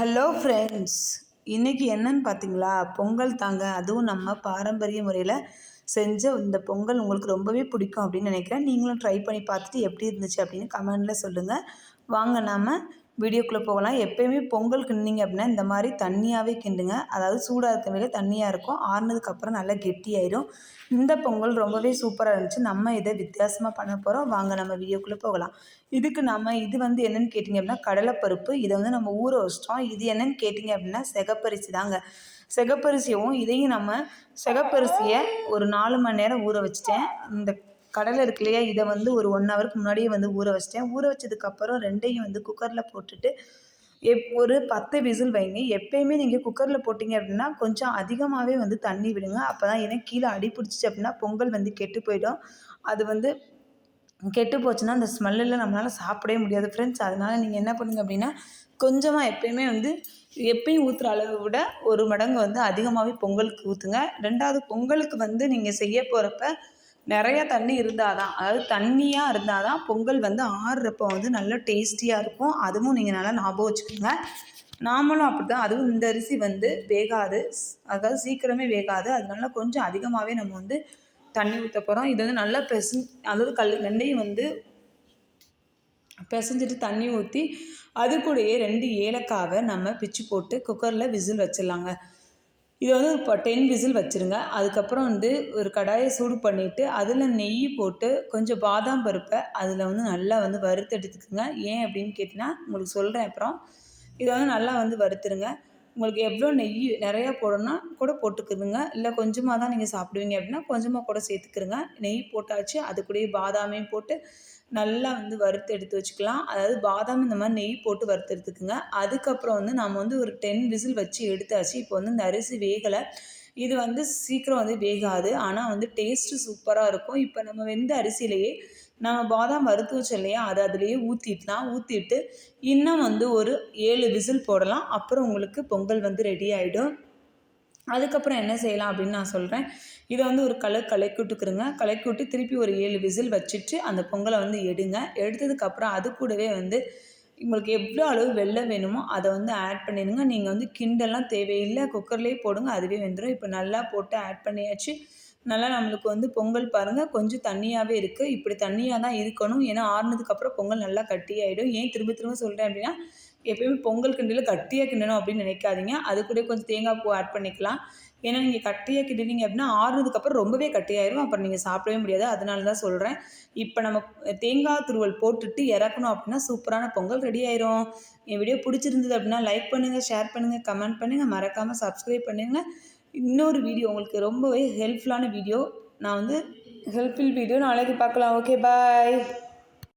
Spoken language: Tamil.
ஹலோ ஃப்ரெண்ட்ஸ், இன்றைக்கி என்னன்னு பார்த்தீங்களா? பொங்கல் தாங்க. அதுவும் நம்ம பாரம்பரிய முறையில் செஞ்ச இந்த பொங்கல் உங்களுக்கு ரொம்பவே பிடிக்கும் அப்படின்னு நினைக்கிறேன். நீங்களும் ட்ரை பண்ணி பார்த்துட்டு எப்படி இருந்துச்சு அப்படின்னு கமெண்டில் சொல்லுங்கள். வாங்க நாம் வீடியோக்குள்ளே போகலாம். எப்போயுமே பொங்கல் கிண்டிங்க அப்படின்னா இந்த மாதிரி தண்ணியாகவே கிண்டுங்க. அதாவது சூடாக இருக்க வேலை தண்ணியாக இருக்கும். ஆறுனதுக்கப்புறம் நல்லா கெட்டியாயிடும். இந்த பொங்கல் ரொம்பவே சூப்பராக இருந்துச்சு. நம்ம இதை வித்தியாசமாக பண்ண போகிறோம். வாங்க நம்ம வீடியோக்குள்ளே போகலாம். இதுக்கு நம்ம இது என்னென்னு கேட்டிங்க அப்படின்னா கடலைப்பருப்பு. இதை நம்ம ஊற வச்சிட்டோம். இது என்னென்னு கேட்டிங்க அப்படின்னா சிகப்பரிசி தாங்க. சிகப்பரிசியவும் இதையும் நம்ம சிகப்பரிசியை ஒரு 4 மணி நேரம் ஊற வச்சுட்டேன். இந்த கடலை இருக்கு இல்லையா, இதை ஒரு 1 ஹவருக்கு முன்னாடியே ஊற வச்சிட்டேன். ஊற வச்சதுக்கப்புறம் ரெண்டையும் குக்கரில் போட்டுட்டு ஒரு 10 விசில் வைங்க. எப்பயுமே நீங்கள் குக்கரில் போட்டிங்க அப்படின்னா கொஞ்சம் அதிகமாகவே தண்ணி விடுங்க. அப்போ தான், ஏன்னா கீழே அடி பிடிச்சிச்சு அப்படின்னா பொங்கல் கெட்டு போயிடும். அது கெட்டு போச்சுன்னா அந்த ஸ்மெல்லில் நம்மளால் சாப்பிடவே முடியாது ஃப்ரெண்ட்ஸ். அதனால் நீங்கள் என்ன பண்ணுங்கள் அப்படின்னா கொஞ்சமாக எப்பயுமே எப்பயும் ஊற்றுற அளவை விட 1 மடங்கு அதிகமாகவே பொங்கலுக்கு ஊற்றுங்க. 2வது பொங்கலுக்கு நீங்கள் செய்ய போகிறப்ப நிறையா தண்ணி இருந்தால் தான், அதாவது தண்ணியாக இருந்தால் தான் பொங்கல் ஆறுறப்போ நல்லா டேஸ்டியாக இருக்கும். அதுவும் நீங்கள் நல்லா ஞாபகம் வச்சுக்கோங்க. நாமளும் அப்படி தான். அதுவும் இந்த அரிசி வேகாது, அதாவது சீக்கிரமே வேகாது. அதனால கொஞ்சம் அதிகமாகவே நம்ம தண்ணி ஊற்ற போகிறோம். இது நல்லா அதாவது ரெண்டையும் பிசைஞ்சிட்டு தண்ணி ஊற்றி அது கூடயே 2 ஏலக்காவை நம்ம பிச்சு போட்டு குக்கரில் விசில் வச்சிடலாங்க. இது இப்போ 10 விசில் வச்சுருங்க. அதுக்கப்புறம் ஒரு கடாயை சூடு பண்ணிவிட்டு அதில் நெய் போட்டு கொஞ்சம் பாதாம் பருப்பை அதில் நல்லா வறுத்து எடுத்துக்குங்க. ஏன் அப்படின்னு கேட்டிங்கன்னா உங்களுக்கு சொல்கிறேன் அப்புறம். இதை நல்லா வறுத்துருங்க. உங்களுக்கு எவ்வளோ நெய் நிறையா போடணும்னா கூட போட்டுக்கிறதுங்க. இல்லை கொஞ்சமாக தான் நீங்கள் சாப்பிடுவீங்க அப்படின்னா கொஞ்சமாக கூட சேர்த்துக்கிறங்க. நெய் போட்டாச்சு. அது கூடயே பாதாமையும் போட்டு நல்லா வறுத்து எடுத்து வச்சுக்கலாம். அதாவது பாதாம் இந்த மாதிரி நெய் போட்டு வறுத்து எடுத்துக்குங்க. அதுக்கப்புறம் நம்ம ஒரு 10 விசில் வச்சு எடுத்தாச்சு. இப்போ இந்த அரிசி வேகலை. இது சீக்கிரம் வேகாது. ஆனால் டேஸ்ட்டு சூப்பராக இருக்கும். இப்போ நம்ம வெந்த அரிசியிலேயே நம்ம பாதாம் வறுத்து வச்சோம் இல்லையா, அதை அதிலேயே ஊற்றிடலாம். ஊற்றிட்டு இன்னும் ஒரு 7 விசில் போடலாம். அப்புறம் உங்களுக்கு பொங்கல் ரெடி ஆகிடும். அதுக்கப்புறம் என்ன செய்யலாம் அப்படின்னு நான் சொல்கிறேன். இதை ஒரு கலக்கி விட்டுக்கிறங்க. கலக்கி விட்டு திருப்பி ஒரு 7 விசில் வச்சுட்டு அந்த பொங்கலை எடுங்க. எடுத்ததுக்கப்புறம் அது கூடவே உங்களுக்கு எவ்வளோ அளவு வெல்லம் வேணுமோ அதை ஆட் பண்ணிடுங்க. நீங்கள் கிண்டெல்லாம் தேவையில்லை, குக்கர்லேயே போடுங்க, அதுவே வெந்துடும். இப்போ நல்லா போட்டு ஆட் பண்ணியாச்சு. நல்லா நம்மளுக்கு பொங்கல் பாருங்கள் கொஞ்சம் தண்ணியாகவே இருக்குது. இப்படி தண்ணியாக தான் இருக்கணும். ஏன்னா ஆறுனதுக்கப்புறம் பொங்கல் நல்லா கட்டியாகிடும். ஏன் திரும்ப திரும்ப சொல்கிறேன் அப்படின்னா எப்பயுமே பொங்கல் கிண்டியில் கட்டியாக கிண்டணும் அப்படின்னு நினைக்காதீங்க. அது கூட கொஞ்சம் தேங்காய் பூ ஆட் பண்ணிக்கலாம். ஏன்னா நீங்கள் கட்டியாக கிண்டினீங்க அப்படின்னா ஆறுனதுக்கப்புறம் ரொம்பவே கட்டியாயிரும். அப்புறம் நீங்கள் சாப்பிடவே முடியாது. அதனால தான் சொல்கிறேன். இப்போ நம்ம தேங்காய் துருவல் போட்டுட்டு இறக்கணும் அப்படின்னா சூப்பரான பொங்கல் ரெடி ஆயிரும். என் வீடியோ பிடிச்சிருந்தது அப்படின்னா லைக் பண்ணுங்கள், ஷேர் பண்ணுங்கள், கமெண்ட் பண்ணுங்கள், மறக்காமல் சப்ஸ்கிரைப் பண்ணுங்கள். இன்னொரு வீடியோ உங்களுக்கு ரொம்பவே ஹெல்ப்ஃபுல்லான வீடியோ, நான் ஹெல்ப்ஃபுல் வீடியோ நாளைக்கு பார்க்கலாம். ஓகே, பாய்.